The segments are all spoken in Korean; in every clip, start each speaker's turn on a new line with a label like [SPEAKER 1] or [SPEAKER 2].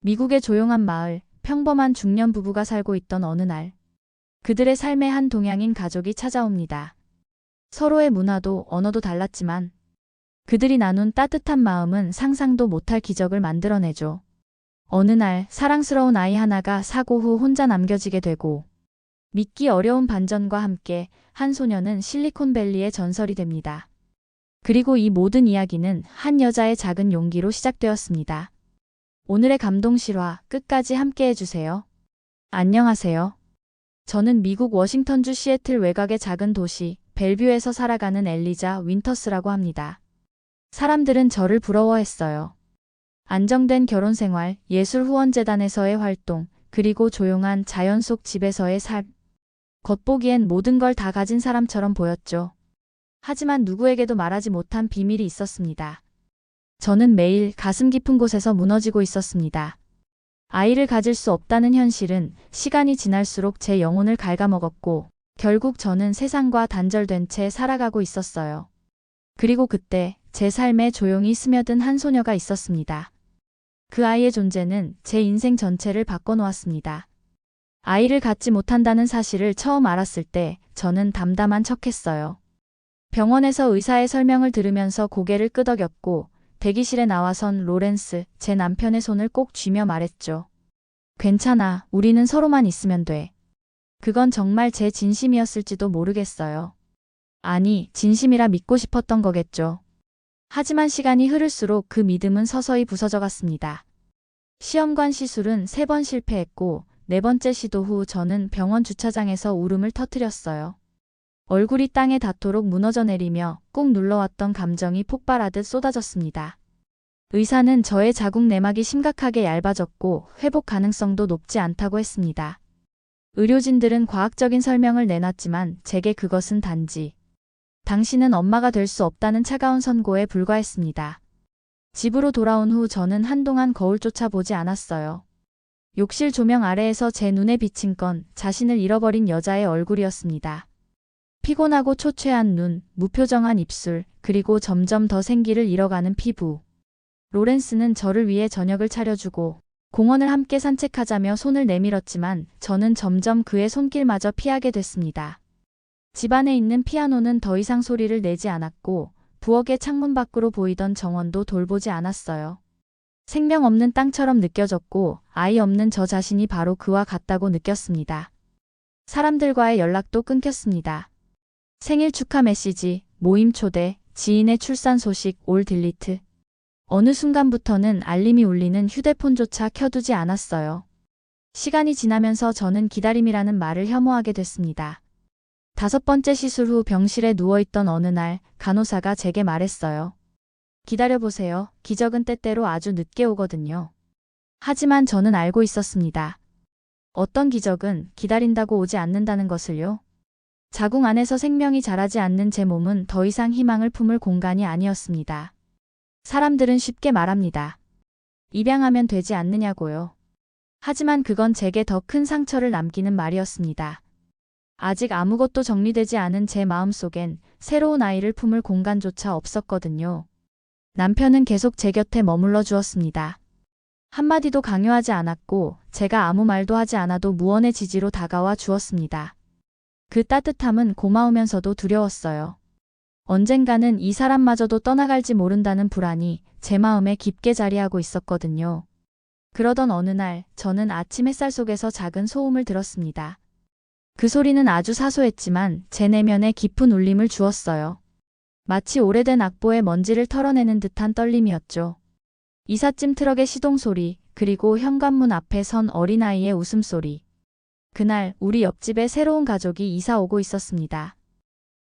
[SPEAKER 1] 미국의 조용한 마을, 평범한 중년 부부가 살고 있던 어느 날, 그들의 삶의 한 동양인 가족이 찾아옵니다. 서로의 문화도 언어도 달랐지만 그들이 나눈 따뜻한 마음은 상상도 못할 기적을 만들어내죠. 어느 날 사랑스러운 아이 하나가 사고 후 혼자 남겨지게 되고 믿기 어려운 반전과 함께 한 소녀는 실리콘밸리의 전설이 됩니다. 그리고 이 모든 이야기는 한 여자의 작은 용기로 시작되었습니다. 오늘의 감동 실화 끝까지 함께 해주세요. 안녕하세요. 저는 미국 워싱턴주 시애틀 외곽의 작은 도시 벨뷰에서 살아가는 엘리자 윈터스라고 합니다. 사람들은 저를 부러워했어요. 안정된 결혼 생활, 예술후원재단에서의 활동, 그리고 조용한 자연 속 집에서의 삶. 겉보기엔 모든 걸 다 가진 사람처럼 보였죠. 하지만 누구에게도 말하지 못한 비밀이 있었습니다. 저는 매일 가슴 깊은 곳에서 무너지고 있었습니다. 아이를 가질 수 없다는 현실은 시간이 지날수록 제 영혼을 갉아먹었고 결국 저는 세상과 단절된 채 살아가고 있었어요. 그리고 그때 제 삶에 조용히 스며든 한 소녀가 있었습니다. 그 아이의 존재는 제 인생 전체를 바꿔놓았습니다. 아이를 갖지 못한다는 사실을 처음 알았을 때 저는 담담한 척했어요. 병원에서 의사의 설명을 들으면서 고개를 끄덕였고 대기실에 나와선 로렌스, 제 남편의 손을 꼭 쥐며 말했죠. 괜찮아, 우리는 서로만 있으면 돼. 그건 정말 제 진심이었을지도 모르겠어요. 아니, 진심이라 믿고 싶었던 거겠죠. 하지만 시간이 흐를수록 그 믿음은 서서히 부서져 갔습니다. 시험관 시술은 3번 실패했고 4번째 시도 후 저는 병원 주차장에서 울음을 터뜨렸어요. 얼굴이 땅에 닿도록 무너져 내리며 꾹 눌러왔던 감정이 폭발하듯 쏟아졌습니다. 의사는 저의 자궁 내막이 심각하게 얇아졌고 회복 가능성도 높지 않다고 했습니다. 의료진들은 과학적인 설명을 내놨지만 제게 그것은 단지 당신은 엄마가 될 수 없다는 차가운 선고에 불과했습니다. 집으로 돌아온 후 저는 한동안 거울조차 보지 않았어요. 욕실 조명 아래에서 제 눈에 비친 건 자신을 잃어버린 여자의 얼굴이었습니다. 피곤하고 초췌한 눈, 무표정한 입술, 그리고 점점 더 생기를 잃어가는 피부. 로렌스는 저를 위해 저녁을 차려주고 공원을 함께 산책하자며 손을 내밀었지만 저는 점점 그의 손길마저 피하게 됐습니다. 집 안에 있는 피아노는 더 이상 소리를 내지 않았고 부엌의 창문 밖으로 보이던 정원도 돌보지 않았어요. 생명 없는 땅처럼 느껴졌고 아이 없는 저 자신이 바로 그와 같다고 느꼈습니다. 사람들과의 연락도 끊겼습니다. 생일 축하 메시지, 모임 초대, 지인의 출산 소식, 올 딜리트. 어느 순간부터는 알림이 울리는 휴대폰조차 켜두지 않았어요. 시간이 지나면서 저는 기다림이라는 말을 혐오하게 됐습니다. 5번째 시술 후 병실에 누워있던 어느 날 간호사가 제게 말했어요. 기다려보세요. 기적은 때때로 아주 늦게 오거든요. 하지만 저는 알고 있었습니다. 어떤 기적은 기다린다고 오지 않는다는 것을요. 자궁 안에서 생명이 자라지 않는 제 몸은 더 이상 희망을 품을 공간이 아니었습니다. 사람들은 쉽게 말합니다. 입양하면 되지 않느냐고요. 하지만 그건 제게 더 큰 상처를 남기는 말이었습니다. 아직 아무것도 정리되지 않은 제 마음속엔 새로운 아이를 품을 공간조차 없었거든요. 남편은 계속 제 곁에 머물러 주었습니다. 한마디도 강요하지 않았고 제가 아무 말도 하지 않아도 무언의 지지로 다가와 주었습니다. 그 따뜻함은 고마우면서도 두려웠어요. 언젠가는 이 사람마저도 떠나갈지 모른다는 불안이 제 마음에 깊게 자리하고 있었거든요. 그러던 어느 날 저는 아침 햇살 속에서 작은 소음을 들었습니다. 그 소리는 아주 사소했지만 제 내면에 깊은 울림을 주었어요. 마치 오래된 악보의 먼지를 털어내는 듯한 떨림이었죠. 이삿짐 트럭의 시동 소리, 그리고 현관문 앞에 선 어린아이의 웃음소리. 그날 우리 옆집에 새로운 가족이 이사 오고 있었습니다.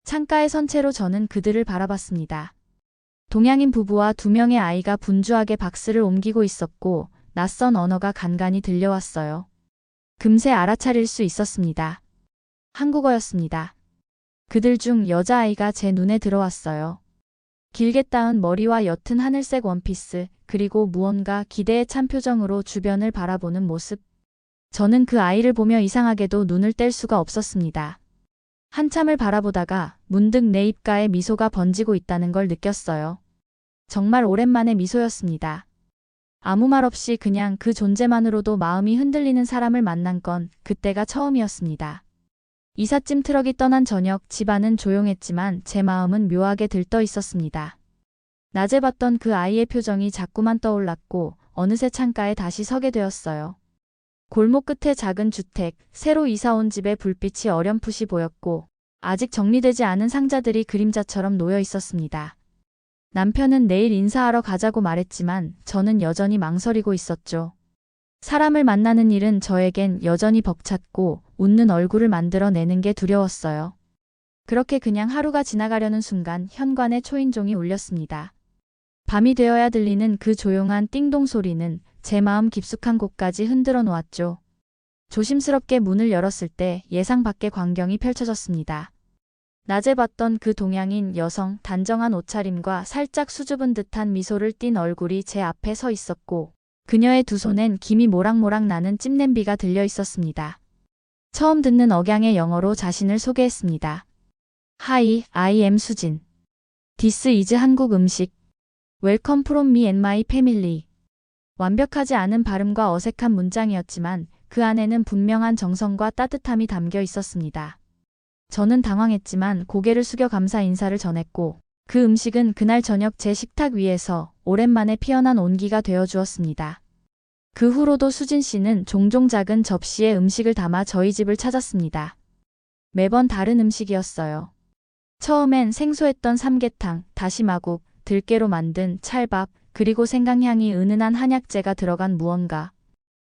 [SPEAKER 1] 창가에 선 채로 저는 그들을 바라봤습니다. 동양인 부부와 2명의 아이가 분주하게 박스를 옮기고 있었고 낯선 언어가 간간히 들려왔어요. 금세 알아차릴 수 있었습니다. 한국어였습니다. 그들 중 여자아이가 제 눈에 들어왔어요. 길게 따은 머리와 옅은 하늘색 원피스, 그리고 무언가 기대에 찬 표정으로 주변을 바라보는 모습. 저는 그 아이를 보며 이상하게도 눈을 뗄 수가 없었습니다. 한참을 바라보다가 문득 내 입가에 미소가 번지고 있다는 걸 느꼈어요. 정말 오랜만의 미소였습니다. 아무 말 없이 그냥 그 존재만으로도 마음이 흔들리는 사람을 만난 건 그때가 처음이었습니다. 이삿짐 트럭이 떠난 저녁 집안은 조용했지만 제 마음은 묘하게 들떠 있었습니다. 낮에 봤던 그 아이의 표정이 자꾸만 떠올랐고 어느새 창가에 다시 서게 되었어요. 골목 끝에 작은 주택, 새로 이사 온 집의 불빛이 어렴풋이 보였고 아직 정리되지 않은 상자들이 그림자처럼 놓여 있었습니다. 남편은 내일 인사하러 가자고 말했지만 저는 여전히 망설이고 있었죠. 사람을 만나는 일은 저에겐 여전히 벅찼고 웃는 얼굴을 만들어내는 게 두려웠어요. 그렇게 그냥 하루가 지나가려는 순간 현관에 초인종이 울렸습니다. 밤이 되어야 들리는 그 조용한 띵동 소리는 제 마음 깊숙한 곳까지 흔들어 놓았죠. 조심스럽게 문을 열었을 때 예상 밖의 광경이 펼쳐졌습니다. 낮에 봤던 그 동양인 여성 단정한 옷차림과 살짝 수줍은 듯한 미소를 띤 얼굴이 제 앞에 서 있었고 그녀의 두 손엔 김이 모락모락 나는 찜냄비가 들려 있었습니다. 처음 듣는 억양의 영어로 자신을 소개했습니다. Hi, I am 수진. This is 한국 음식. Welcome from me and my family. 완벽하지 않은 발음과 어색한 문장이었지만 그 안에는 분명한 정성과 따뜻함이 담겨 있었습니다. 저는 당황했지만 고개를 숙여 감사 인사를 전했고 그 음식은 그날 저녁 제 식탁 위에서 오랜만에 피어난 온기가 되어 주었습니다. 그 후로도 수진 씨는 종종 작은 접시에 음식을 담아 저희 집을 찾았습니다. 매번 다른 음식이었어요. 처음엔 생소했던 삼계탕, 다시마국, 들깨로 만든 찰밥, 그리고 생강향이 은은한 한약재가 들어간 무언가.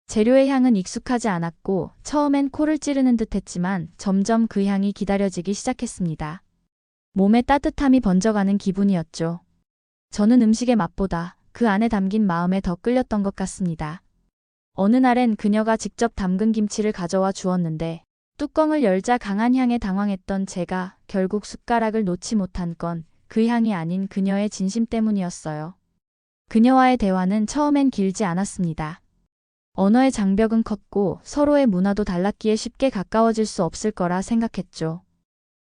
[SPEAKER 1] 재료의 향은 익숙하지 않았고 처음엔 코를 찌르는 듯 했지만 점점 그 향이 기다려지기 시작했습니다. 몸에 따뜻함이 번져가는 기분이었죠. 저는 음식의 맛보다 그 안에 담긴 마음에 더 끌렸던 것 같습니다. 어느 날엔 그녀가 직접 담근 김치를 가져와 주었는데 뚜껑을 열자 강한 향에 당황했던 제가 결국 숟가락을 놓지 못한 건 그 향이 아닌 그녀의 진심 때문이었어요. 그녀와의 대화는 처음엔 길지 않았습니다. 언어의 장벽은 컸고 서로의 문화도 달랐기에 쉽게 가까워질 수 없을 거라 생각했죠.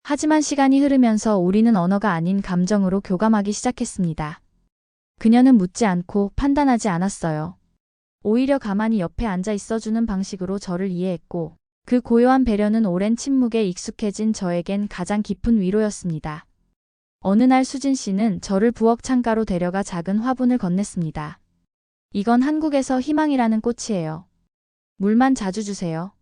[SPEAKER 1] 하지만 시간이 흐르면서 우리는 언어가 아닌 감정으로 교감하기 시작했습니다. 그녀는 묻지 않고 판단하지 않았어요. 오히려 가만히 옆에 앉아 있어주는 방식으로 저를 이해했고 그 고요한 배려는 오랜 침묵에 익숙해진 저에겐 가장 깊은 위로였습니다. 어느 날 수진 씨는 저를 부엌 창가로 데려가 작은 화분을 건넸습니다. 이건 한국에서 희망이라는 꽃이에요. 물만 자주 주세요.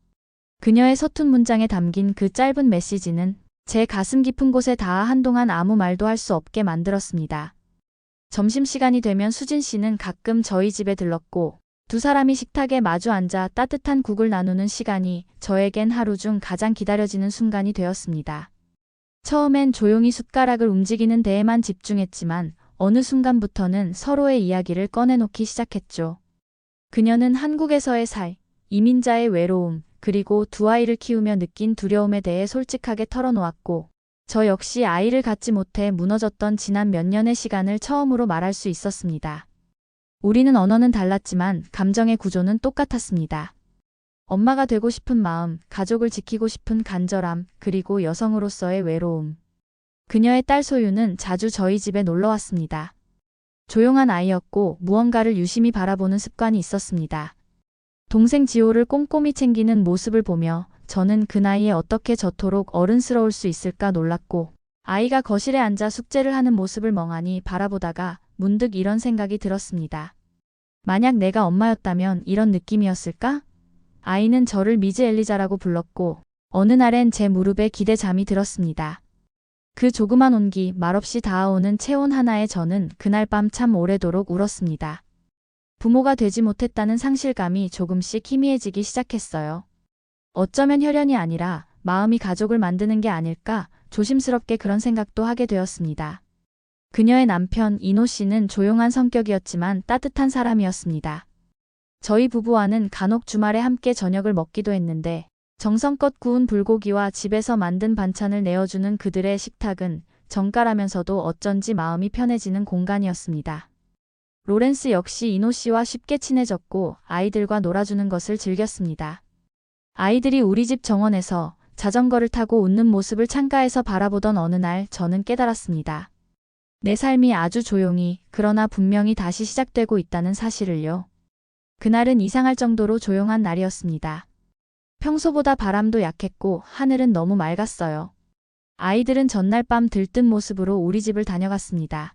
[SPEAKER 1] 그녀의 서툰 문장에 담긴 그 짧은 메시지는 제 가슴 깊은 곳에 닿아 한동안 아무 말도 할 수 없게 만들었습니다. 점심시간이 되면 수진 씨는 가끔 저희 집에 들렀고 두 사람이 식탁에 마주 앉아 따뜻한 국을 나누는 시간이 저에겐 하루 중 가장 기다려지는 순간이 되었습니다. 처음엔 조용히 숟가락을 움직이는 데에만 집중했지만 어느 순간부터는 서로의 이야기를 꺼내놓기 시작했죠. 그녀는 한국에서의 살, 이민자의 외로움, 그리고 두 아이를 키우며 느낀 두려움에 대해 솔직하게 털어놓았고 저 역시 아이를 갖지 못해 무너졌던 지난 몇 년의 시간을 처음으로 말할 수 있었습니다. 우리는 언어는 달랐지만 감정의 구조는 똑같았습니다. 엄마가 되고 싶은 마음, 가족을 지키고 싶은 간절함, 그리고 여성으로서의 외로움. 그녀의 딸 소유는 자주 저희 집에 놀러 왔습니다. 조용한 아이였고 무언가를 유심히 바라보는 습관이 있었습니다. 동생 지호를 꼼꼼히 챙기는 모습을 보며 저는 그 나이에 어떻게 저토록 어른스러울 수 있을까 놀랐고 아이가 거실에 앉아 숙제를 하는 모습을 멍하니 바라보다가 문득 이런 생각이 들었습니다. 만약 내가 엄마였다면 이런 느낌이었을까? 아이는 저를 미즈 엘리자라고 불렀고 어느 날엔 제 무릎에 기대 잠이 들었습니다. 그 조그만 온기, 말없이 닿아오는 체온 하나에 저는 그날 밤 참 오래도록 울었습니다. 부모가 되지 못했다는 상실감이 조금씩 희미해지기 시작했어요. 어쩌면 혈연이 아니라 마음이 가족을 만드는 게 아닐까 조심스럽게 그런 생각도 하게 되었습니다. 그녀의 남편 이노 씨는 조용한 성격이었지만 따뜻한 사람이었습니다. 저희 부부와는 간혹 주말에 함께 저녁을 먹기도 했는데 정성껏 구운 불고기와 집에서 만든 반찬을 내어주는 그들의 식탁은 정갈하면서도 어쩐지 마음이 편해지는 공간이었습니다. 로렌스 역시 이노 씨와 쉽게 친해졌고 아이들과 놀아주는 것을 즐겼습니다. 아이들이 우리 집 정원에서 자전거를 타고 웃는 모습을 창가에서 바라보던 어느 날 저는 깨달았습니다. 내 삶이 아주 조용히 그러나 분명히 다시 시작되고 있다는 사실을요. 그날은 이상할 정도로 조용한 날이었습니다. 평소보다 바람도 약했고 하늘은 너무 맑았어요. 아이들은 전날 밤 들뜬 모습으로 우리 집을 다녀갔습니다.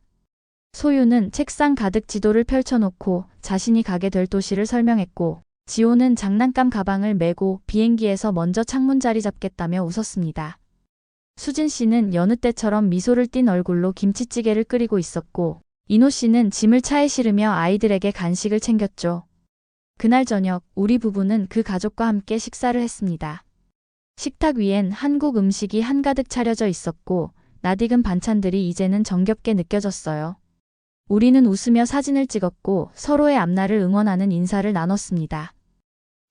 [SPEAKER 1] 소유는 책상 가득 지도를 펼쳐놓고 자신이 가게 될 도시를 설명했고, 지호는 장난감 가방을 메고 비행기에서 먼저 창문 자리 잡겠다며 웃었습니다. 수진 씨는 여느 때처럼 미소를 띤 얼굴로 김치찌개를 끓이고 있었고, 이노 씨는 짐을 차에 실으며 아이들에게 간식을 챙겼죠. 그날 저녁 우리 부부는 그 가족과 함께 식사를 했습니다. 식탁 위엔 한국 음식이 한가득 차려져 있었고 낯익은 반찬들이 이제는 정겹게 느껴졌어요. 우리는 웃으며 사진을 찍었고 서로의 앞날을 응원하는 인사를 나눴습니다.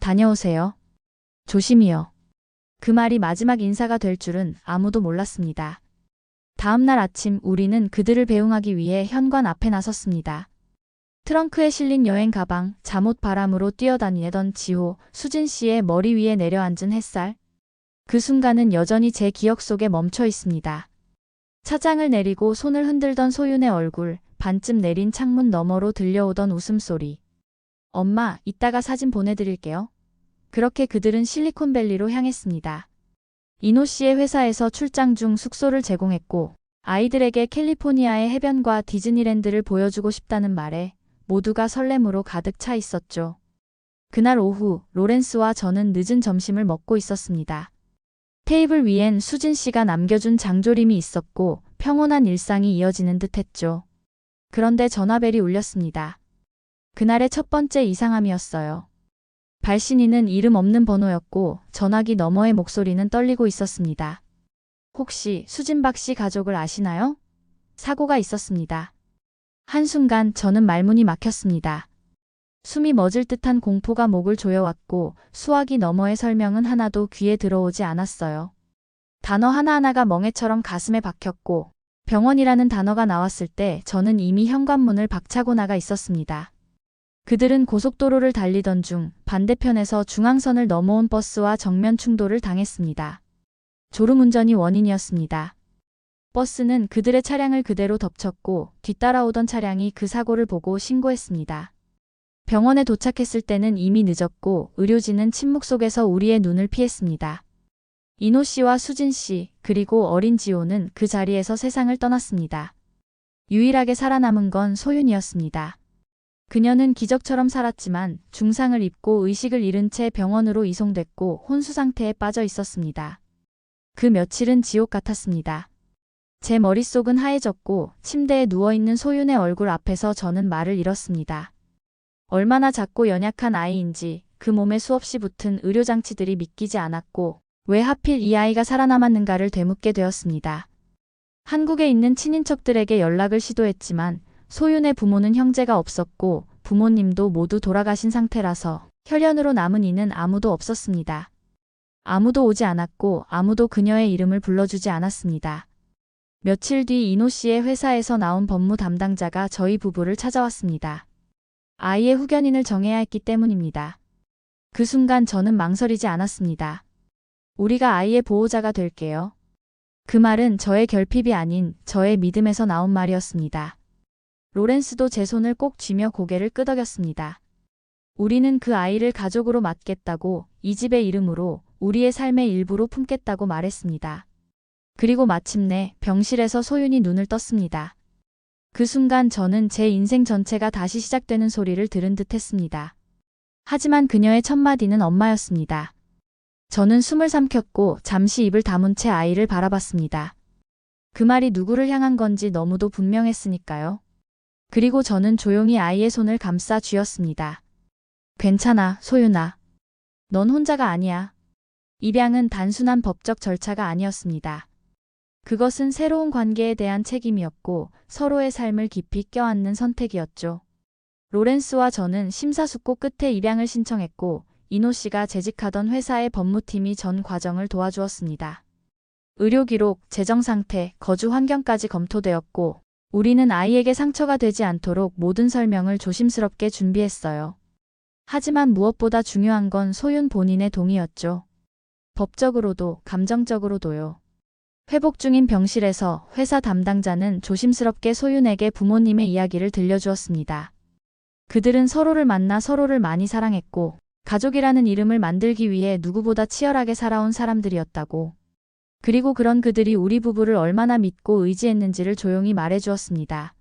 [SPEAKER 1] 다녀오세요. 조심히요. 그 말이 마지막 인사가 될 줄은 아무도 몰랐습니다. 다음 날 아침 우리는 그들을 배웅하기 위해 현관 앞에 나섰습니다. 트렁크에 실린 여행 가방, 잠옷 바람으로 뛰어다니던 지호, 수진 씨의 머리 위에 내려앉은 햇살. 그 순간은 여전히 제 기억 속에 멈춰 있습니다. 차장을 내리고 손을 흔들던 소윤의 얼굴, 반쯤 내린 창문 너머로 들려오던 웃음소리. 엄마, 이따가 사진 보내드릴게요. 그렇게 그들은 실리콘밸리로 향했습니다. 이노 씨의 회사에서 출장 중 숙소를 제공했고 아이들에게 캘리포니아의 해변과 디즈니랜드를 보여주고 싶다는 말에 모두가 설렘으로 가득 차 있었죠. 그날 오후 로렌스와 저는 늦은 점심을 먹고 있었습니다. 테이블 위엔 수진 씨가 남겨준 장조림이 있었고 평온한 일상이 이어지는 듯했죠. 그런데 전화벨이 울렸습니다. 그날의 첫 번째 이상함이었어요. 발신인은 이름 없는 번호였고 전화기 너머의 목소리는 떨리고 있었습니다. 혹시 수진박 씨 가족을 아시나요? 사고가 있었습니다. 한순간 저는 말문이 막혔습니다. 숨이 멎을 듯한 공포가 목을 조여왔고 수화기 너머의 설명은 하나도 귀에 들어오지 않았어요. 단어 하나하나가 멍해처럼 가슴에 박혔고 병원이라는 단어가 나왔을 때 저는 이미 현관문을 박차고 나가 있었습니다. 그들은 고속도로를 달리던 중 반대편에서 중앙선을 넘어온 버스와 정면 충돌을 당했습니다. 졸음운전이 원인이었습니다. 버스는 그들의 차량을 그대로 덮쳤고 뒤따라오던 차량이 그 사고를 보고 신고했습니다. 병원에 도착했을 때는 이미 늦었고 의료진은 침묵 속에서 우리의 눈을 피했습니다. 이노 씨와 수진 씨 그리고 어린 지호는 그 자리에서 세상을 떠났습니다. 유일하게 살아남은 건 소윤이었습니다. 그녀는 기적처럼 살았지만 중상을 입고 의식을 잃은 채 병원으로 이송됐고 혼수 상태에 빠져 있었습니다. 그 며칠은 지옥 같았습니다. 제 머릿속은 하얘졌고 침대에 누워있는 소윤의 얼굴 앞에서 저는 말을 잃었습니다. 얼마나 작고 연약한 아이인지 그 몸에 수없이 붙은 의료장치들이 믿기지 않았고 왜 하필 이 아이가 살아남았는가를 되묻게 되었습니다. 한국에 있는 친인척들에게 연락을 시도했지만 소윤의 부모는 형제가 없었고 부모님도 모두 돌아가신 상태라서 혈연으로 남은 이는 아무도 없었습니다. 아무도 오지 않았고 아무도 그녀의 이름을 불러주지 않았습니다. 며칠 뒤 이노 씨의 회사에서 나온 법무 담당자가 저희 부부를 찾아왔습니다. 아이의 후견인을 정해야 했기 때문입니다. 그 순간 저는 망설이지 않았습니다. 우리가 아이의 보호자가 될게요. 그 말은 저의 결핍이 아닌 저의 믿음에서 나온 말이었습니다. 로렌스도 제 손을 꼭 쥐며 고개를 끄덕였습니다. 우리는 그 아이를 가족으로 맡겠다고 이 집의 이름으로 우리의 삶의 일부로 품겠다고 말했습니다. 그리고 마침내 병실에서 소윤이 눈을 떴습니다. 그 순간 저는 제 인생 전체가 다시 시작되는 소리를 들은 듯 했습니다. 하지만 그녀의 첫 마디는 엄마였습니다. 저는 숨을 삼켰고 잠시 입을 다문 채 아이를 바라봤습니다. 그 말이 누구를 향한 건지 너무도 분명했으니까요. 그리고 저는 조용히 아이의 손을 감싸 쥐었습니다. 괜찮아, 소윤아. 넌 혼자가 아니야. 입양은 단순한 법적 절차가 아니었습니다. 그것은 새로운 관계에 대한 책임이었고 서로의 삶을 깊이 껴안는 선택이었죠. 로렌스와 저는 심사숙고 끝에 입양을 신청했고 이노 씨가 재직하던 회사의 법무팀이 전 과정을 도와주었습니다. 의료 기록, 재정 상태, 거주 환경까지 검토되었고 우리는 아이에게 상처가 되지 않도록 모든 설명을 조심스럽게 준비했어요. 하지만 무엇보다 중요한 건 소윤 본인의 동의였죠. 법적으로도 감정적으로도요. 회복 중인 병실에서 회사 담당자는 조심스럽게 소윤에게 부모님의 이야기를 들려주었습니다. 그들은 서로를 만나 서로를 많이 사랑했고 가족이라는 이름을 만들기 위해 누구보다 치열하게 살아온 사람들이었다고. 그리고 그런 그들이 우리 부부를 얼마나 믿고 의지했는지를 조용히 말해주었습니다.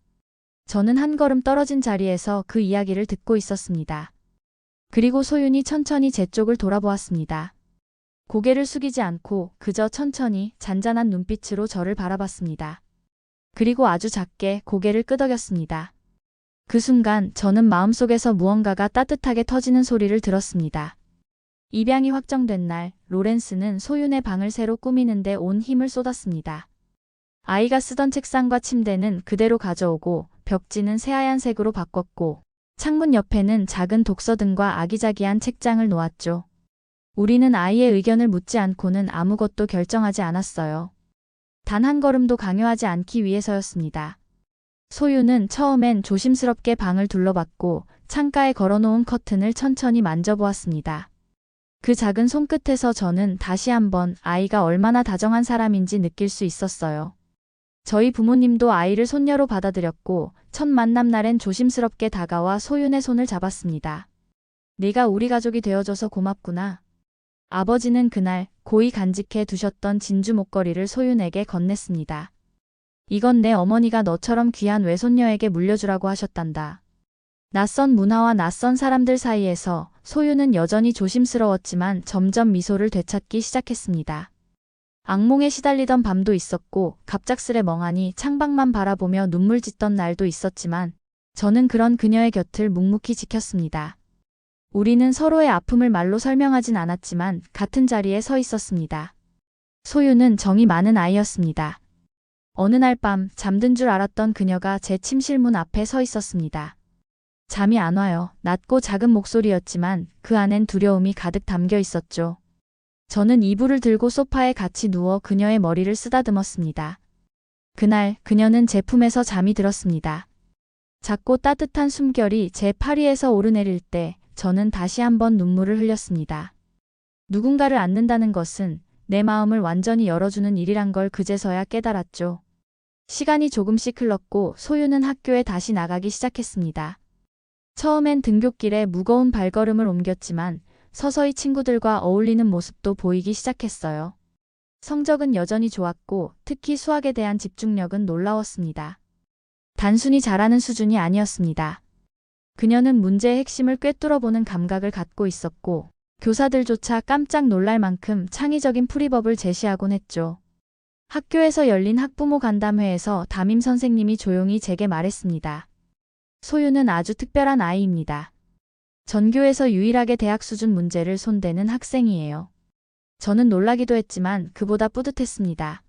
[SPEAKER 1] 저는 한 걸음 떨어진 자리에서 그 이야기를 듣고 있었습니다. 그리고 소윤이 천천히 제 쪽을 돌아보았습니다. 고개를 숙이지 않고 그저 천천히 잔잔한 눈빛으로 저를 바라봤습니다. 그리고 아주 작게 고개를 끄덕였습니다. 그 순간 저는 마음속에서 무언가가 따뜻하게 터지는 소리를 들었습니다. 입양이 확정된 날, 로렌스는 소윤의 방을 새로 꾸미는데 온 힘을 쏟았습니다. 아이가 쓰던 책상과 침대는 그대로 가져오고 벽지는 새하얀색으로 바꿨고 창문 옆에는 작은 독서등과 아기자기한 책장을 놓았죠. 우리는 아이의 의견을 묻지 않고는 아무것도 결정하지 않았어요. 단 한 걸음도 강요하지 않기 위해서였습니다. 소윤은 처음엔 조심스럽게 방을 둘러봤고 창가에 걸어놓은 커튼을 천천히 만져보았습니다. 그 작은 손끝에서 저는 다시 한번 아이가 얼마나 다정한 사람인지 느낄 수 있었어요. 저희 부모님도 아이를 손녀로 받아들였고 첫 만남 날엔 조심스럽게 다가와 소윤의 손을 잡았습니다. 네가 우리 가족이 되어줘서 고맙구나. 아버지는 그날 고이 간직해 두셨던 진주 목걸이를 소윤에게 건넸습니다. 이건 내 어머니가 너처럼 귀한 외손녀에게 물려주라고 하셨단다. 낯선 문화와 낯선 사람들 사이에서 소윤은 여전히 조심스러웠지만 점점 미소를 되찾기 시작했습니다. 악몽에 시달리던 밤도 있었고 갑작스레 멍하니 창밖만 바라보며 눈물 짓던 날도 있었지만 저는 그런 그녀의 곁을 묵묵히 지켰습니다. 우리는 서로의 아픔을 말로 설명하진 않았지만 같은 자리에 서 있었습니다. 소윤은 정이 많은 아이였습니다. 어느 날 밤 잠든 줄 알았던 그녀가 제 침실 문 앞에 서 있었습니다. 잠이 안 와요. 낮고 작은 목소리였지만 그 안엔 두려움이 가득 담겨 있었죠. 저는 이불을 들고 소파에 같이 누워 그녀의 머리를 쓰다듬었습니다. 그날 그녀는 제 품에서 잠이 들었습니다. 작고 따뜻한 숨결이 제 팔 위에서 오르내릴 때 저는 다시 한번 눈물을 흘렸습니다. 누군가를 안는다는 것은 내 마음을 완전히 열어주는 일이란 걸 그제서야 깨달았죠. 시간이 조금씩 흘렀고 소윤은 학교에 다시 나가기 시작했습니다. 처음엔 등굣길에 무거운 발걸음을 옮겼지만 서서히 친구들과 어울리는 모습도 보이기 시작했어요. 성적은 여전히 좋았고 특히 수학에 대한 집중력은 놀라웠습니다. 단순히 잘하는 수준이 아니었습니다. 그녀는 문제의 핵심을 꿰뚫어보는 감각을 갖고 있었고 교사들조차 깜짝 놀랄 만큼 창의적인 풀이법을 제시하곤 했죠. 학교에서 열린 학부모 간담회에서 담임 선생님이 조용히 제게 말했습니다. 소윤은 아주 특별한 아이입니다. 전교에서 유일하게 대학 수준 문제를 손대는 학생이에요. 저는 놀라기도 했지만 그보다 뿌듯했습니다.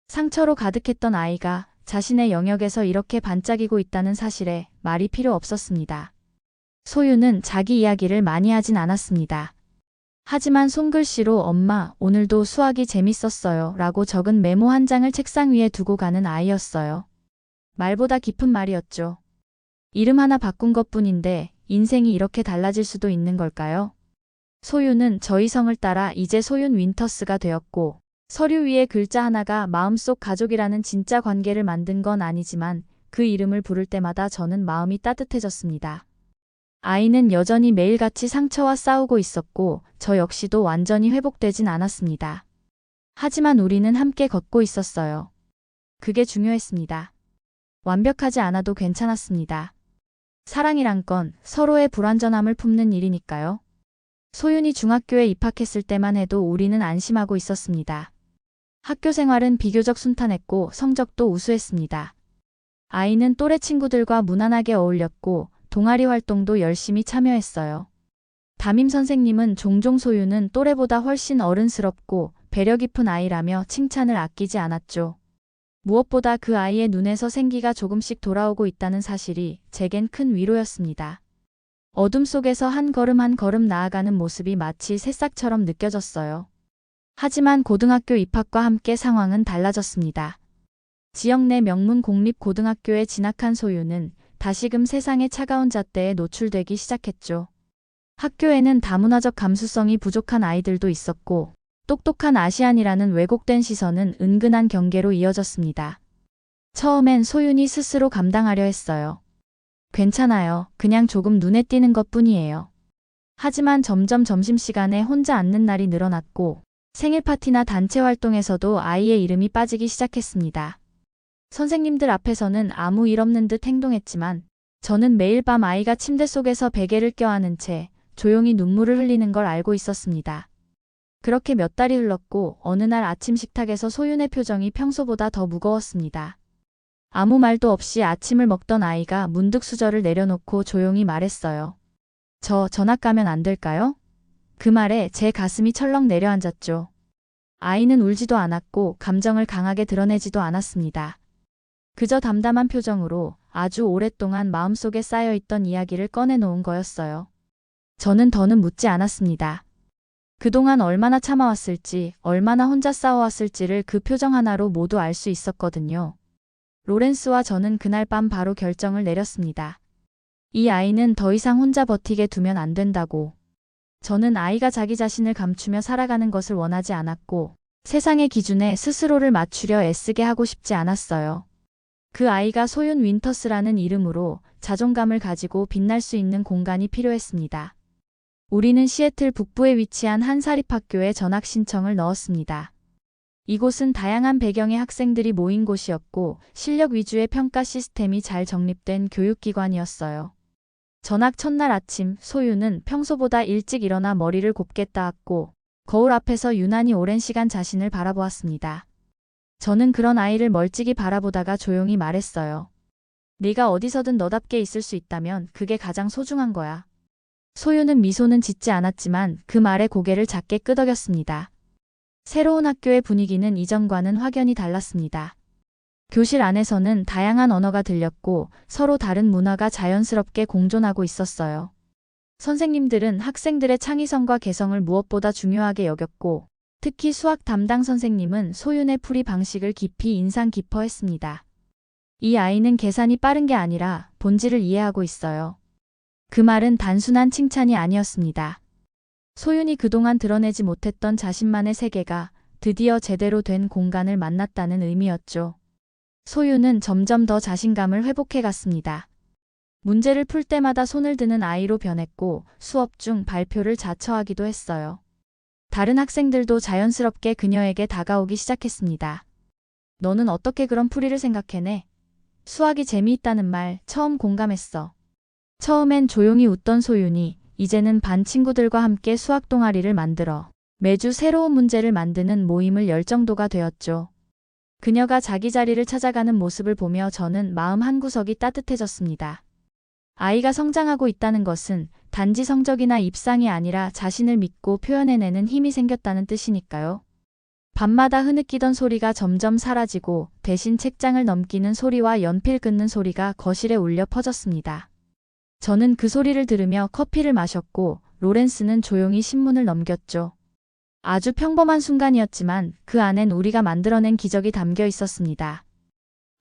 [SPEAKER 1] 상처로 가득했던 아이가 자신의 영역에서 이렇게 반짝이고 있다는 사실에 말이 필요 없었습니다. 소윤은 자기 이야기를 많이 하진 않았습니다. 하지만 손글씨로 엄마, 오늘도 수학이 재밌었어요 라고 적은 메모 한 장을 책상 위에 두고 가는 아이였어요. 말보다 깊은 말이었죠. 이름 하나 바꾼 것뿐인데 인생이 이렇게 달라질 수도 있는 걸까요? 소윤은 저희 성을 따라 이제 소윤 윈터스가 되었고 서류 위에 글자 하나가 마음속 가족이라는 진짜 관계를 만든 건 아니지만 그 이름을 부를 때마다 저는 마음이 따뜻해졌습니다. 아이는 여전히 매일같이 상처와 싸우고 있었고 저 역시도 완전히 회복되진 않았습니다. 하지만 우리는 함께 걷고 있었어요. 그게 중요했습니다. 완벽하지 않아도 괜찮았습니다. 사랑이란 건 서로의 불완전함을 품는 일이니까요. 소윤이 중학교에 입학했을 때만 해도 우리는 안심하고 있었습니다. 학교 생활은 비교적 순탄했고 성적도 우수했습니다. 아이는 또래 친구들과 무난하게 어울렸고 동아리 활동도 열심히 참여했어요. 담임 선생님은 종종 소윤은 또래보다 훨씬 어른스럽고 배려 깊은 아이라며 칭찬을 아끼지 않았죠. 무엇보다 그 아이의 눈에서 생기가 조금씩 돌아오고 있다는 사실이 제겐 큰 위로였습니다. 어둠 속에서 한 걸음 한 걸음 나아가는 모습이 마치 새싹처럼 느껴졌어요. 하지만 고등학교 입학과 함께 상황은 달라졌습니다. 지역 내 명문 공립고등학교에 진학한 소윤은 다시금 세상의 차가운 잣대에 노출되기 시작했죠. 학교에는 다문화적 감수성이 부족한 아이들도 있었고 똑똑한 아시안이라는 왜곡된 시선은 은근한 경계로 이어졌습니다. 처음엔 소윤이 스스로 감당하려 했어요. 괜찮아요. 그냥 조금 눈에 띄는 것뿐이에요. 하지만 점점 점심시간에 혼자 앉는 날이 늘어났고 생일 파티나 단체 활동에서도 아이의 이름이 빠지기 시작했습니다. 선생님들 앞에서는 아무 일 없는 듯 행동했지만 저는 매일 밤 아이가 침대 속에서 베개를 껴안은 채 조용히 눈물을 흘리는 걸 알고 있었습니다. 그렇게 몇 달이 흘렀고 어느 날 아침 식탁에서 소윤의 표정이 평소보다 더 무거웠습니다. 아무 말도 없이 아침을 먹던 아이가 문득 수저를 내려놓고 조용히 말했어요. 저 전학 가면 안 될까요? 그 말에 제 가슴이 철렁 내려앉았죠. 아이는 울지도 않았고 감정을 강하게 드러내지도 않았습니다. 그저 담담한 표정으로 아주 오랫동안 마음속에 쌓여있던 이야기를 꺼내놓은 거였어요. 저는 더는 묻지 않았습니다. 그동안 얼마나 참아왔을지, 얼마나 혼자 싸워왔을지를 그 표정 하나로 모두 알 수 있었거든요. 로렌스와 저는 그날 밤 바로 결정을 내렸습니다. 이 아이는 더 이상 혼자 버티게 두면 안 된다고. 저는 아이가 자기 자신을 감추며 살아가는 것을 원하지 않았고 세상의 기준에 스스로를 맞추려 애쓰게 하고 싶지 않았어요. 그 아이가 소윤 윈터스라는 이름으로 자존감을 가지고 빛날 수 있는 공간이 필요했습니다. 우리는 시애틀 북부에 위치한 한 사립학교에 전학 신청을 넣었습니다. 이곳은 다양한 배경의 학생들이 모인 곳이었고 실력 위주의 평가 시스템이 잘 정립된 교육기관이었어요. 전학 첫날 아침 소윤은 평소보다 일찍 일어나 머리를 곱게 따았고 거울 앞에서 유난히 오랜 시간 자신을 바라보았습니다. 저는 그런 아이를 멀찍이 바라보다가 조용히 말했어요. 네가 어디서든 너답게 있을 수 있다면 그게 가장 소중한 거야. 소윤은 미소는 짓지 않았지만 그 말에 고개를 작게 끄덕였습니다. 새로운 학교의 분위기는 이전과는 확연히 달랐습니다. 교실 안에서는 다양한 언어가 들렸고 서로 다른 문화가 자연스럽게 공존하고 있었어요. 선생님들은 학생들의 창의성과 개성을 무엇보다 중요하게 여겼고 특히 수학 담당 선생님은 소윤의 풀이 방식을 깊이 인상 깊어했습니다. 이 아이는 계산이 빠른 게 아니라 본질을 이해하고 있어요. 그 말은 단순한 칭찬이 아니었습니다. 소윤이 그동안 드러내지 못했던 자신만의 세계가 드디어 제대로 된 공간을 만났다는 의미였죠. 소윤은 점점 더 자신감을 회복해 갔습니다. 문제를 풀 때마다 손을 드는 아이로 변했고 수업 중 발표를 자처하기도 했어요. 다른 학생들도 자연스럽게 그녀에게 다가오기 시작했습니다. 너는 어떻게 그런 풀이를 생각해내? 수학이 재미있다는 말 처음 공감했어. 처음엔 조용히 웃던 소윤이 이제는 반 친구들과 함께 수학 동아리를 만들어 매주 새로운 문제를 만드는 모임을 열 정도가 되었죠. 그녀가 자기 자리를 찾아가는 모습을 보며 저는 마음 한구석이 따뜻해졌습니다. 아이가 성장하고 있다는 것은 단지 성적이나 입상이 아니라 자신을 믿고 표현해내는 힘이 생겼다는 뜻이니까요. 밤마다 흐느끼던 소리가 점점 사라지고 대신 책장을 넘기는 소리와 연필 긋는 소리가 거실에 울려 퍼졌습니다. 저는 그 소리를 들으며 커피를 마셨고 로렌스는 조용히 신문을 넘겼죠. 아주 평범한 순간이었지만 그 안엔 우리가 만들어낸 기적이 담겨 있었습니다.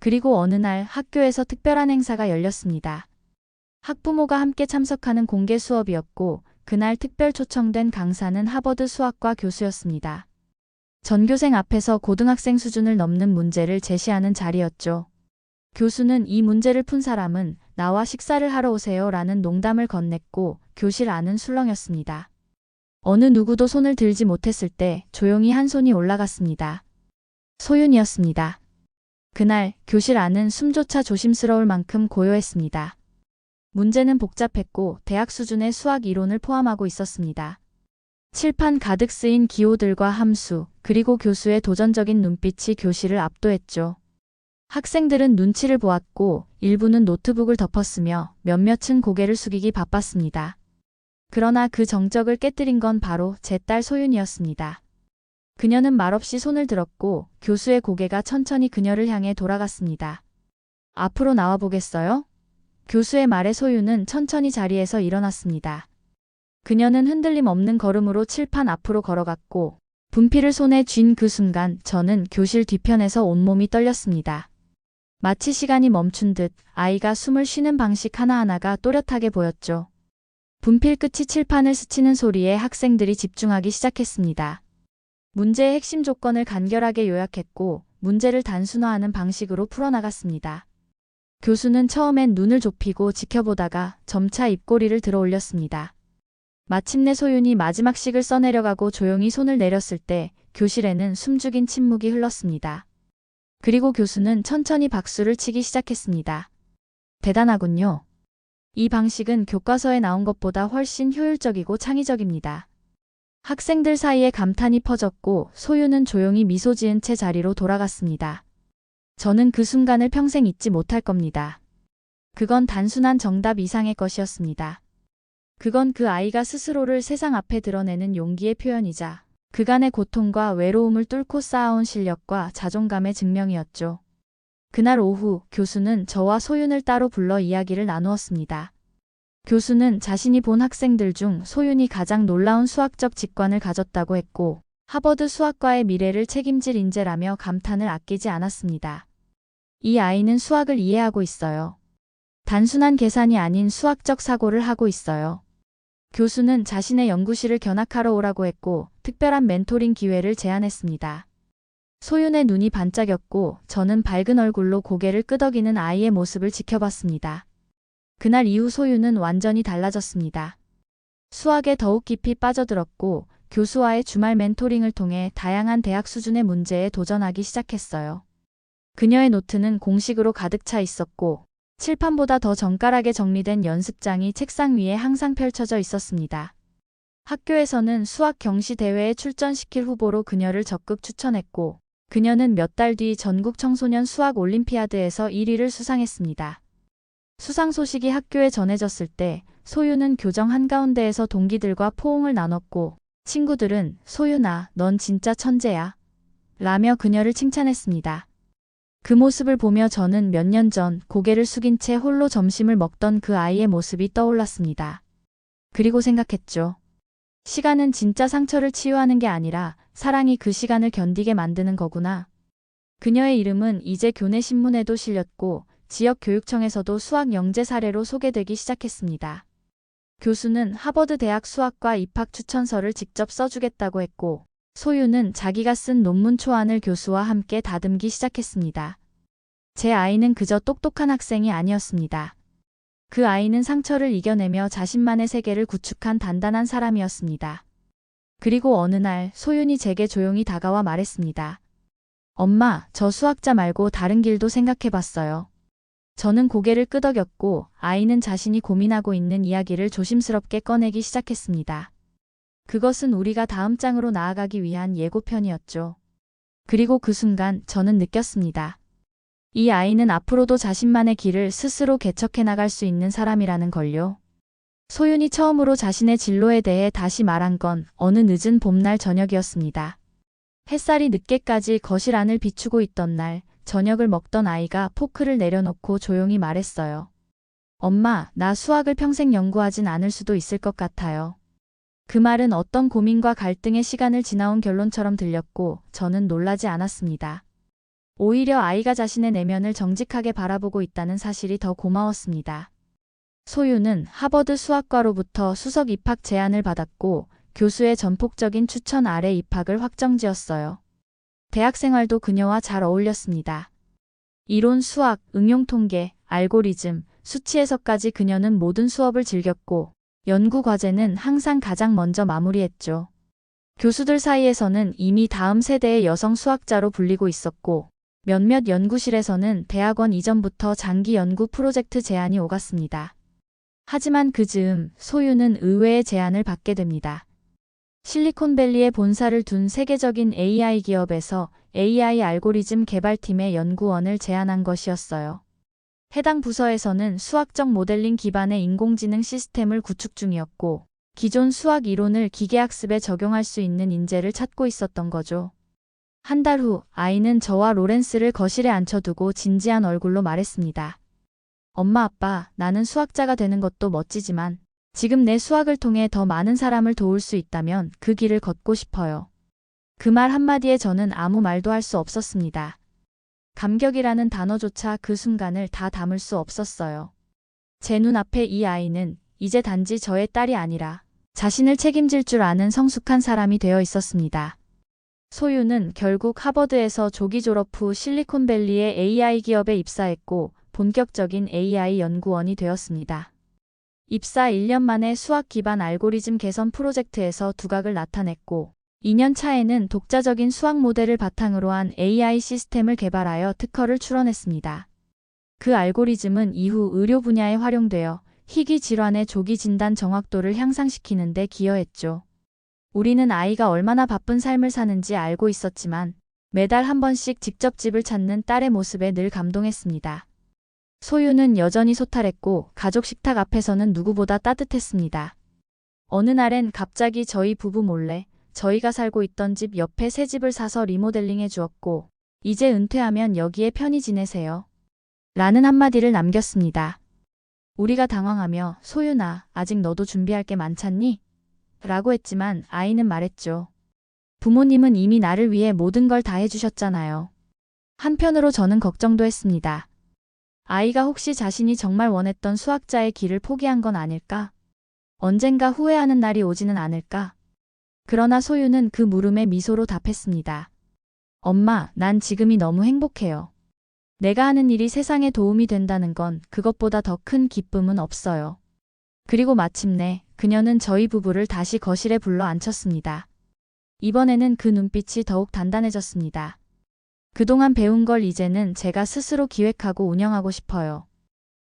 [SPEAKER 1] 그리고 어느 날 학교에서 특별한 행사가 열렸습니다. 학부모가 함께 참석하는 공개 수업이었고 그날 특별 초청된 강사는 하버드 수학과 교수였습니다. 전교생 앞에서 고등학생 수준을 넘는 문제를 제시하는 자리였죠. 교수는 이 문제를 푼 사람은 나와 식사를 하러 오세요 라는 농담을 건넸고 교실 안은 술렁였습니다. 어느 누구도 손을 들지 못했을 때 조용히 한 손이 올라갔습니다. 소윤이었습니다. 그날 교실 안은 숨조차 조심스러울 만큼 고요했습니다. 문제는 복잡했고 대학 수준의 수학 이론을 포함하고 있었습니다. 칠판 가득 쓰인 기호들과 함수, 그리고 교수의 도전적인 눈빛이 교실을 압도했죠. 학생들은 눈치를 보았고 일부는 노트북을 덮었으며 몇몇은 고개를 숙이기 바빴습니다. 그러나 그 정적을 깨뜨린 건 바로 제 딸 소윤이었습니다. 그녀는 말없이 손을 들었고 교수의 고개가 천천히 그녀를 향해 돌아갔습니다. 앞으로 나와 보겠어요? 교수의 말에 소윤은 천천히 자리에서 일어났습니다. 그녀는 흔들림 없는 걸음으로 칠판 앞으로 걸어갔고 분필을 손에 쥔 그 순간 저는 교실 뒤편에서 온몸이 떨렸습니다. 마치 시간이 멈춘 듯 아이가 숨을 쉬는 방식 하나하나가 또렷하게 보였죠. 분필 끝이 칠판을 스치는 소리에 학생들이 집중하기 시작했습니다. 문제의 핵심 조건을 간결하게 요약했고 문제를 단순화하는 방식으로 풀어나갔습니다. 교수는 처음엔 눈을 좁히고 지켜보다가 점차 입꼬리를 들어 올렸습니다. 마침내 소윤이 마지막 식을 써내려가고 조용히 손을 내렸을 때 교실에는 숨죽인 침묵이 흘렀습니다. 그리고 교수는 천천히 박수를 치기 시작했습니다. 대단하군요. 이 방식은 교과서에 나온 것보다 훨씬 효율적이고 창의적입니다. 학생들 사이에 감탄이 퍼졌고 소윤은 조용히 미소 지은 채 자리로 돌아갔습니다. 저는 그 순간을 평생 잊지 못할 겁니다. 그건 단순한 정답 이상의 것이었습니다. 그건 그 아이가 스스로를 세상 앞에 드러내는 용기의 표현이자 그간의 고통과 외로움을 뚫고 쌓아온 실력과 자존감의 증명이었죠. 그날 오후 교수는 저와 소윤을 따로 불러 이야기를 나누었습니다. 교수는 자신이 본 학생들 중 소윤이 가장 놀라운 수학적 직관을 가졌다고 했고 하버드 수학과의 미래를 책임질 인재라며 감탄을 아끼지 않았습니다. 이 아이는 수학을 이해하고 있어요. 단순한 계산이 아닌 수학적 사고를 하고 있어요. 교수는 자신의 연구실을 견학하러 오라고 했고 특별한 멘토링 기회를 제안했습니다. 소윤의 눈이 반짝였고 저는 밝은 얼굴로 고개를 끄덕이는 아이의 모습을 지켜봤습니다. 그날 이후 소윤은 완전히 달라졌습니다. 수학에 더욱 깊이 빠져들었고 교수와의 주말 멘토링을 통해 다양한 대학 수준의 문제에 도전하기 시작했어요. 그녀의 노트는 공식으로 가득 차 있었고 칠판보다 더 정갈하게 정리된 연습장이 책상 위에 항상 펼쳐져 있었습니다. 학교에서는 수학 경시 대회에 출전시킬 후보로 그녀를 적극 추천했고 그녀는 몇 달 뒤 전국 청소년 수학 올림피아드에서 1위를 수상했습니다. 수상 소식이 학교에 전해졌을 때 소윤은 교정 한가운데에서 동기들과 포옹을 나눴고 친구들은 소윤아, 넌 진짜 천재야 라며 그녀를 칭찬했습니다. 그 모습을 보며 저는 몇 년 전 고개를 숙인 채 홀로 점심을 먹던 그 아이의 모습이 떠올랐습니다. 그리고 생각했죠. 시간은 진짜 상처를 치유하는 게 아니라 사랑이 그 시간을 견디게 만드는 거구나. 그녀의 이름은 이제 교내 신문에도 실렸고 지역 교육청에서도 수학 영재 사례로 소개되기 시작했습니다. 교수는 하버드 대학 수학과 입학 추천서를 직접 써주겠다고 했고 소윤은 자기가 쓴 논문 초안을 교수와 함께 다듬기 시작했습니다. 제 아이는 그저 똑똑한 학생이 아니었습니다. 그 아이는 상처를 이겨내며 자신만의 세계를 구축한 단단한 사람이었습니다. 그리고 어느 날 소윤이 제게 조용히 다가와 말했습니다. 엄마, 저 수학자 말고 다른 길도 생각해봤어요. 저는 고개를 끄덕였고 아이는 자신이 고민하고 있는 이야기를 조심스럽게 꺼내기 시작했습니다. 그것은 우리가 다음 장으로 나아가기 위한 예고편이었죠. 그리고 그 순간 저는 느꼈습니다. 이 아이는 앞으로도 자신만의 길을 스스로 개척해 나갈 수 있는 사람이라는 걸요. 소윤이 처음으로 자신의 진로에 대해 다시 말한 건 어느 늦은 봄날 저녁이었습니다. 햇살이 늦게까지 거실 안을 비추고 있던 날, 저녁을 먹던 아이가 포크를 내려놓고 조용히 말했어요. 엄마, 나 수학을 평생 연구하진 않을 수도 있을 것 같아요. 그 말은 어떤 고민과 갈등의 시간을 지나온 결론처럼 들렸고 저는 놀라지 않았습니다. 오히려 아이가 자신의 내면을 정직하게 바라보고 있다는 사실이 더 고마웠습니다. 소윤은 하버드 수학과로부터 수석 입학 제안을 받았고 교수의 전폭적인 추천 아래 입학을 확정지었어요. 대학 생활도 그녀와 잘 어울렸습니다. 이론 수학, 응용 통계, 알고리즘, 수치에서까지 그녀는 모든 수업을 즐겼고 연구 과제는 항상 가장 먼저 마무리했죠. 교수들 사이에서는 이미 다음 세대의 여성 수학자로 불리고 있었고 몇몇 연구실에서는 대학원 이전부터 장기 연구 프로젝트 제안이 오갔습니다. 하지만 그 즈음 소윤은 의외의 제안을 받게 됩니다. 실리콘밸리에 본사를 둔 세계적인 AI 기업에서 AI 알고리즘 개발팀의 연구원을 제안한 것이었어요. 해당 부서에서는 수학적 모델링 기반의 인공지능 시스템을 구축 중이었고 기존 수학 이론을 기계학습에 적용할 수 있는 인재를 찾고 있었던 거죠. 한 달 후 아이는 저와 로렌스를 거실에 앉혀두고 진지한 얼굴로 말했습니다. 엄마 아빠, 나는 수학자가 되는 것도 멋지지만 지금 내 수학을 통해 더 많은 사람을 도울 수 있다면 그 길을 걷고 싶어요. 그 말 한마디에 저는 아무 말도 할 수 없었습니다. 감격이라는 단어조차 그 순간을 다 담을 수 없었어요. 제 눈앞에 이 아이는 이제 단지 저의 딸이 아니라 자신을 책임질 줄 아는 성숙한 사람이 되어 있었습니다. 소윤은 결국 하버드에서 조기 졸업 후 실리콘밸리의 AI 기업에 입사했고 본격적인 AI 연구원이 되었습니다. 입사 1년 만에 수학 기반 알고리즘 개선 프로젝트에서 두각을 나타냈고 2년 차에는 독자적인 수학 모델을 바탕으로 한 AI 시스템을 개발하여 특허를 출원했습니다. 그 알고리즘은 이후 의료 분야에 활용되어 희귀 질환의 조기 진단 정확도를 향상시키는 데 기여했죠. 우리는 아이가 얼마나 바쁜 삶을 사는지 알고 있었지만 매달 한 번씩 직접 집을 찾는 딸의 모습에 늘 감동했습니다. 소유는 여전히 소탈했고 가족 식탁 앞에서는 누구보다 따뜻했습니다. 어느 날엔 갑자기 저희 부부 몰래 저희가 살고 있던 집 옆에 새 집을 사서 리모델링해 주었고 이제 은퇴하면 여기에 편히 지내세요. 라는 한마디를 남겼습니다. 우리가 당황하며 소윤아, 아직 너도 준비할 게 많잖니? 라고 했지만 아이는 말했죠. 부모님은 이미 나를 위해 모든 걸 다 해주셨잖아요. 한편으로 저는 걱정도 했습니다. 아이가 혹시 자신이 정말 원했던 수학자의 길을 포기한 건 아닐까? 언젠가 후회하는 날이 오지는 않을까? 그러나 소유는 그 물음에 미소로 답했습니다. 엄마, 난 지금이 너무 행복해요. 내가 하는 일이 세상에 도움이 된다는 건 그것보다 더 큰 기쁨은 없어요. 그리고 마침내 그녀는 저희 부부를 다시 거실에 불러 앉혔습니다. 이번에는 그 눈빛이 더욱 단단해졌습니다. 그동안 배운 걸 이제는 제가 스스로 기획하고 운영하고 싶어요.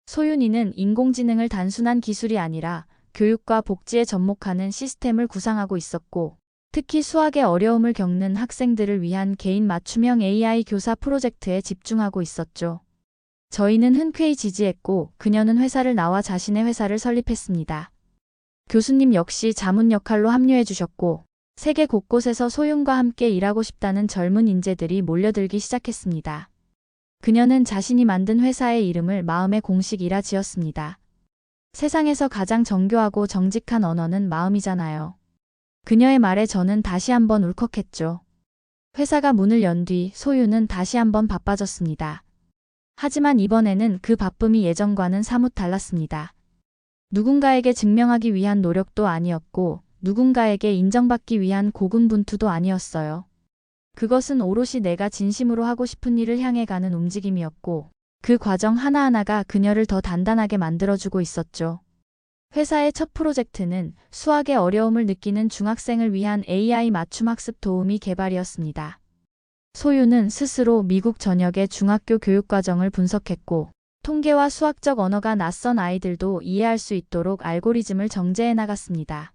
[SPEAKER 1] 소윤이는 인공지능을 단순한 기술이 아니라 교육과 복지에 접목하는 시스템을 구상하고 있었고, 특히 수학의 어려움을 겪는 학생들을 위한 개인 맞춤형 AI 교사 프로젝트에 집중하고 있었죠. 저희는 흔쾌히 지지했고 그녀는 회사를 나와 자신의 회사를 설립했습니다. 교수님 역시 자문 역할로 합류해 주셨고 세계 곳곳에서 소윤과 함께 일하고 싶다는 젊은 인재들이 몰려들기 시작했습니다. 그녀는 자신이 만든 회사의 이름을 마음의 공식이라 지었습니다. 세상에서 가장 정교하고 정직한 언어는 마음이잖아요. 그녀의 말에 저는 다시 한번 울컥했죠. 회사가 문을 연 뒤 소유는 다시 한번 바빠졌습니다. 하지만 이번에는 그 바쁨이 예전과는 사뭇 달랐습니다. 누군가에게 증명하기 위한 노력도 아니었고 누군가에게 인정받기 위한 고군분투도 아니었어요. 그것은 오롯이 내가 진심으로 하고 싶은 일을 향해 가는 움직임이었고 그 과정 하나하나가 그녀를 더 단단하게 만들어주고 있었죠. 회사의 첫 프로젝트는 수학의 어려움을 느끼는 중학생을 위한 AI 맞춤 학습 도우미 개발이었습니다. 소유는 스스로 미국 전역의 중학교 교육과정을 분석했고 통계와 수학적 언어가 낯선 아이들도 이해할 수 있도록 알고리즘을 정제해 나갔습니다.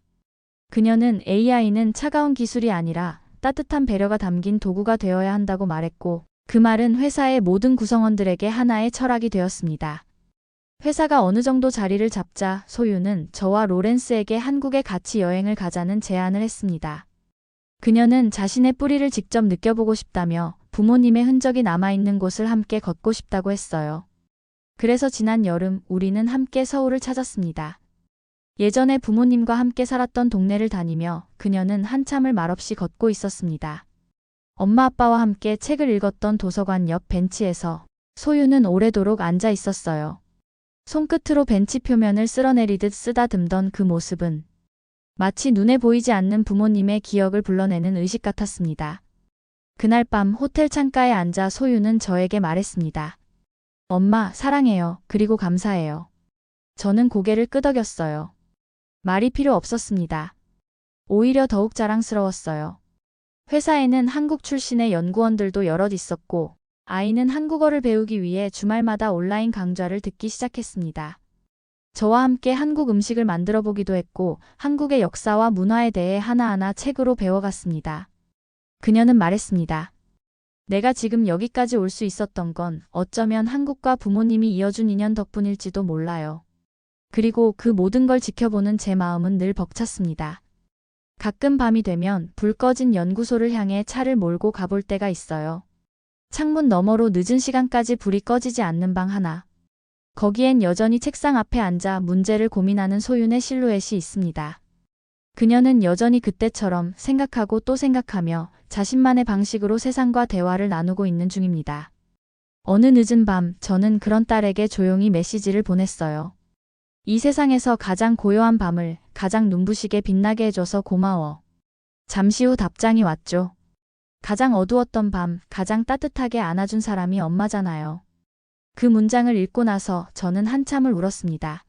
[SPEAKER 1] 그녀는 AI는 차가운 기술이 아니라 따뜻한 배려가 담긴 도구가 되어야 한다고 말했고 그 말은 회사의 모든 구성원들에게 하나의 철학이 되었습니다. 회사가 어느 정도 자리를 잡자 소유는 저와 로렌스에게 한국에 같이 여행을 가자는 제안을 했습니다. 그녀는 자신의 뿌리를 직접 느껴보고 싶다며 부모님의 흔적이 남아있는 곳을 함께 걷고 싶다고 했어요. 그래서 지난 여름 우리는 함께 서울을 찾았습니다. 예전에 부모님과 함께 살았던 동네를 다니며 그녀는 한참을 말없이 걷고 있었습니다. 엄마 아빠와 함께 책을 읽었던 도서관 옆 벤치에서 소유는 오래도록 앉아 있었어요. 손끝으로 벤치 표면을 쓸어내리듯 쓰다듬던 그 모습은 마치 눈에 보이지 않는 부모님의 기억을 불러내는 의식 같았습니다. 그날 밤 호텔 창가에 앉아 소유는 저에게 말했습니다. 엄마, 사랑해요. 그리고 감사해요. 저는 고개를 끄덕였어요. 말이 필요 없었습니다. 오히려 더욱 자랑스러웠어요. 회사에는 한국 출신의 연구원들도 여럿 있었고 아이는 한국어를 배우기 위해 주말마다 온라인 강좌를 듣기 시작했습니다. 저와 함께 한국 음식을 만들어 보기도 했고 한국의 역사와 문화에 대해 하나하나 책으로 배워갔습니다. 그녀는 말했습니다. 내가 지금 여기까지 올 수 있었던 건 어쩌면 한국과 부모님이 이어준 인연 덕분일지도 몰라요. 그리고 그 모든 걸 지켜보는 제 마음은 늘 벅찼습니다. 가끔 밤이 되면 불 꺼진 연구소를 향해 차를 몰고 가볼 때가 있어요. 창문 너머로 늦은 시간까지 불이 꺼지지 않는 방 하나. 거기엔 여전히 책상 앞에 앉아 문제를 고민하는 소윤의 실루엣이 있습니다. 그녀는 여전히 그때처럼 생각하고 또 생각하며 자신만의 방식으로 세상과 대화를 나누고 있는 중입니다. 어느 늦은 밤 저는 그런 딸에게 조용히 메시지를 보냈어요. 이 세상에서 가장 고요한 밤을 가장 눈부시게 빛나게 해줘서 고마워. 잠시 후 답장이 왔죠. 가장 어두웠던 밤, 가장 따뜻하게 안아준 사람이 엄마잖아요. 그 문장을 읽고 나서 저는 한참을 울었습니다.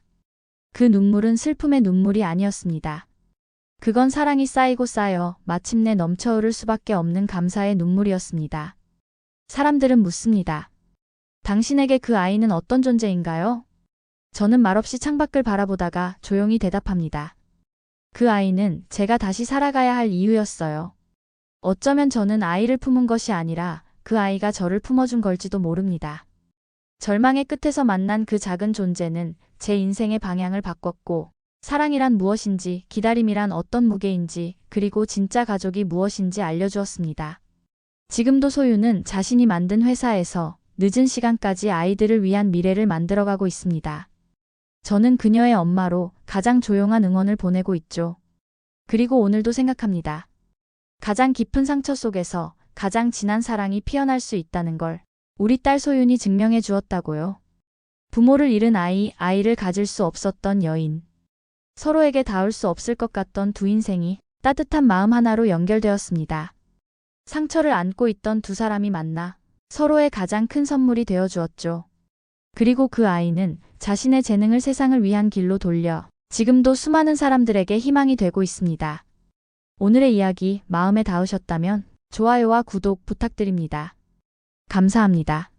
[SPEAKER 1] 그 눈물은 슬픔의 눈물이 아니었습니다. 그건 사랑이 쌓이고 쌓여 마침내 넘쳐흐를 수밖에 없는 감사의 눈물이었습니다. 사람들은 묻습니다. 당신에게 그 아이는 어떤 존재인가요? 저는 말없이 창밖을 바라보다가 조용히 대답합니다. 그 아이는 제가 다시 살아가야 할 이유였어요. 어쩌면 저는 아이를 품은 것이 아니라 그 아이가 저를 품어준 걸지도 모릅니다. 절망의 끝에서 만난 그 작은 존재는 제 인생의 방향을 바꿨고, 사랑이란 무엇인지, 기다림이란 어떤 무게인지, 그리고 진짜 가족이 무엇인지 알려주었습니다. 지금도 소유는 자신이 만든 회사에서 늦은 시간까지 아이들을 위한 미래를 만들어가고 있습니다. 저는 그녀의 엄마로 가장 조용한 응원을 보내고 있죠. 그리고 오늘도 생각합니다. 가장 깊은 상처 속에서 가장 진한 사랑이 피어날 수 있다는 걸 우리 딸 소윤이 증명해 주었다고요. 부모를 잃은 아이, 아이를 가질 수 없었던 여인. 서로에게 닿을 수 없을 것 같던 두 인생이 따뜻한 마음 하나로 연결되었습니다. 상처를 안고 있던 두 사람이 만나 서로의 가장 큰 선물이 되어 주었죠. 그리고 그 아이는 자신의 재능을 세상을 위한 길로 돌려 지금도 수많은 사람들에게 희망이 되고 있습니다. 오늘의 이야기 마음에 닿으셨다면 좋아요와 구독 부탁드립니다. 감사합니다.